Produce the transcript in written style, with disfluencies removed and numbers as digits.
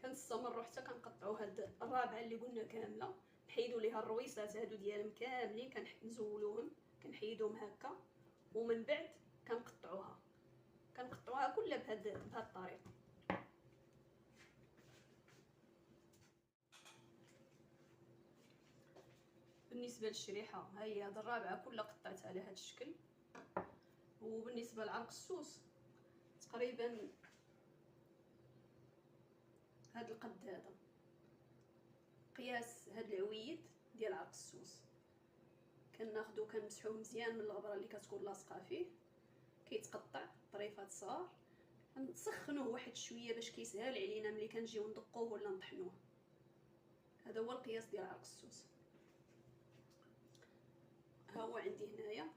كنستمروا حتى كنقطعوا هاد الرابعه اللي قلنا كامله، نحيدوا ليها الرويصات هادو ديالهم كاملين، كنزولوهم كنحيدوهم هكا، ومن بعد كنقطعوها كلها بهاد الطريقه. بالنسبه للشريحه ها هي هاد الرابعه كلها قطعتها على هاد الشكل. وبالنسبه لعرق السوس تقريبا هاد القد هذا قياس هاد العويد ديال عرق السوس. كناخدو كنمسحوه مزيان من الغبره اللي كتكون لاصقه فيه، كيتقطع طريفات صغار، كنسخنوه واحد شويه باش كيسهل علينا ملي كنجيو ندقوه ولا نطحنوه. هذا هو القياس ديال عرق السوس. ها هو عندي هنايا